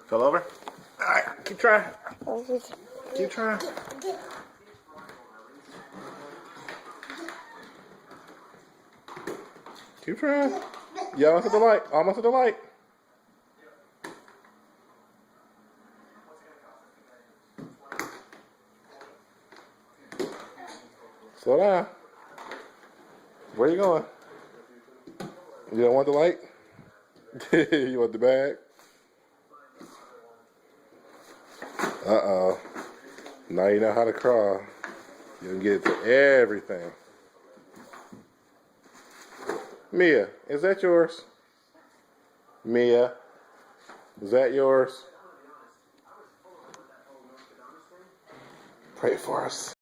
Fell over? Alright, keep trying. Keep trying. Keep trying. You almost at the light. Almost at the light. Slow down. Where you going? You don't want the light? You want the bag? Uh-oh. Now you know how to crawl. You can get to everything. Mia, is that yours? Mia, is that yours? Pray for us.